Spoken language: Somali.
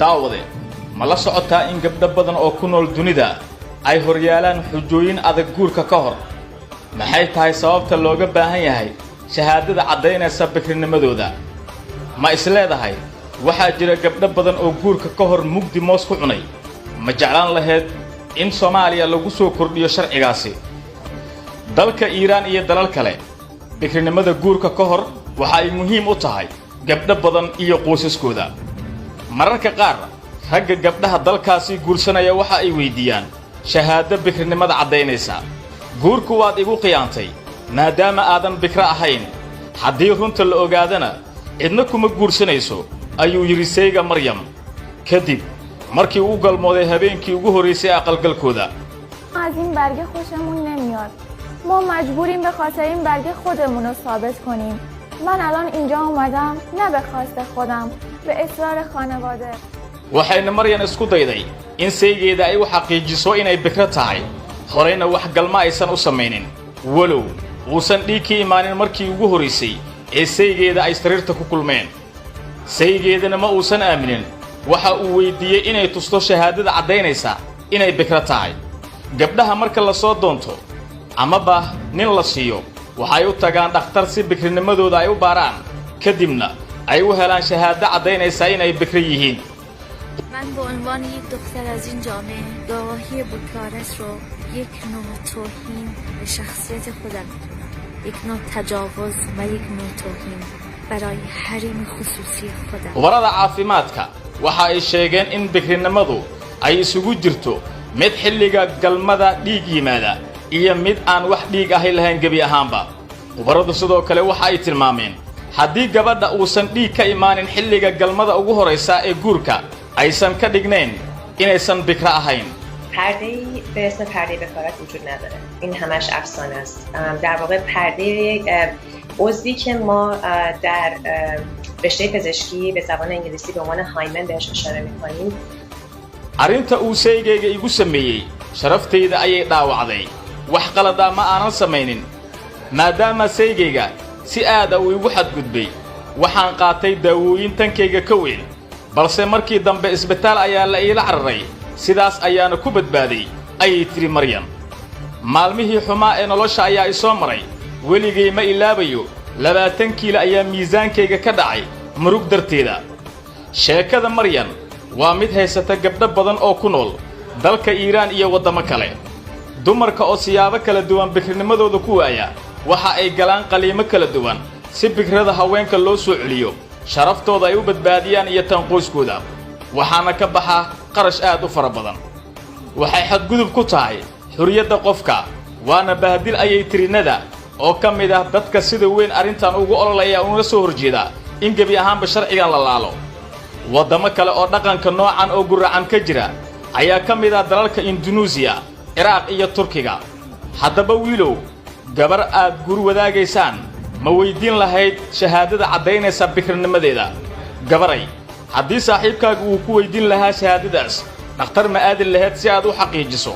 daawade ma la socotaa in gabdho badan oo ku nool dunida ay horyaalaan xujooyin adag guurka ka hor maxay tahay sababta looga baahan yahay shahaadada caddaynaysa bikirnimadooda ma isleedahay waxaa jira gabdho badan oo guurka ka hor mugdi moos ku cunay ma jeclaan lahayd in Soomaaliya lagu soo kordhiyo sharcigaasi dalka Iiraan iyo dalal kale bikirnimada guurka ka hor waxa ay muhiim u tahay gabdho badan iyo qoysaskooda mararka qaar ragga gabdhaha dalkaasi guursanaya waxa ay weydiiyaan shahaado bikirnimada caddaynaysa guurku waad igu qiyaantay maadaama aadan bikra ahayn haddii runta la ogaadana cidna kuma guursanayso ayuu yiri sayga Maryam kadib markii uu galmooday habeenkii ugu horeysay aqalgalkooda از این برگه خوشمون نمیاد ما مجبوریم به خاطر این برگه خودمون رو ثابت کنیم من الان اینجا اومدم نه به خواست خودم به اصرار خانواده waxayna Maryam isku dayday in saygeeda ay u xaqiijiso inay bikra tahay horeyna wax galma aysan u sameeynin walow uusan dhiigii imaanin markii ugu horeysay ee saygeeda ay sariirta ku kulmeen saygeedana ma uusan aaminin waxa uu weydiiyay inay tusto shahaadada caddaynaysa inay bikra tahay gabdhaha marka la soo doonto ama ba nin la siiyo waxay u tagaan dhakhtar si bikirnimadooda ay u baaraan kadibna ay u helaan shahaado caddaynaysa inay bikra yihiin من به عنوان یک دختر از این جامعه گواهی بکارت رو یک نوع توهین به شخصیت خودم میدونم یک نوع تجاوز و یک نوع توهین برای حریم خصوصی خودم warada caafimaadka waxa ay sheegeen in bikrinimadu ay isugu jirto mid xilliga galmada dhiig yimaada iyo mid aan wax dhiig ahay lahayn gabi ahaanba waradu sidoo kale waxa ay tilmaameen haddii gabadha uusan dhiig ka imaanin xilliga galmada ugu horeysa ee guurka aysan ka dhignayn inaysan bikra ahayn پرده‌ای به اسم پرده بکارت وجود نداره این همش افسانه است در واقع پرده عضوی که ما در رشته پزشکی به زبان انگلیسی به عنوان هایمن بهش اشاره می‌کنیم arrinta uu saygayga igu sameeyay sharaftayda ayay dhaawacday wax qalada ma aanan samaynin maadaama saygayga si aad uu igu xadgudbay waxaan qaatay daawooyin tankayga ka weyn balse markii dambe isbitaal ayaa la ila cararay sidaas ayaana ku badbaaday ayay tiri Maryam maalmihii xumaa ee nolosha ayaa i soo maray weligay ma ilaabayo 20 kiilo ayaa miisaankayga ka dhacay murug darteeda sheekada Maryam waa mid haysata gabdho badan oo ku nool dalka Iiraan iyo wadamo kale dumarka oo siyaabo kala duwan bikirnimadooda ku waaya waxa ay galaan qaliimo kala duwan si bikrada haweenka loo soo celiyo sharaftooda ay u badbaadiyaan iyo tan qoyskooda waxaana ka baxa qarash aad u fara badan waxay xadgudub ku tahay xuriyadda qofka waana bahdil ayay tirinada oo ka mid ah dadka sida weyn arrintan ugu ololaya una soo horjeeda in gabi ahaanba sharcigan la laalo wadamo kale oo dhaqanka noocan oo guracan ka jira ayaa ka mid ah dalalka Indonesia Iraq iyo Turkiga haddaba wiilow gabar aad gur wadaagaysaan ma weydiin lahayd shahaadada caddaynaysa bikirnimadeeda gabaray haddii saaxiibkaagu uu ku weydiin lahaa shahaadadaas dhakhtar ma aadin lahayd si aad u xaqiijiso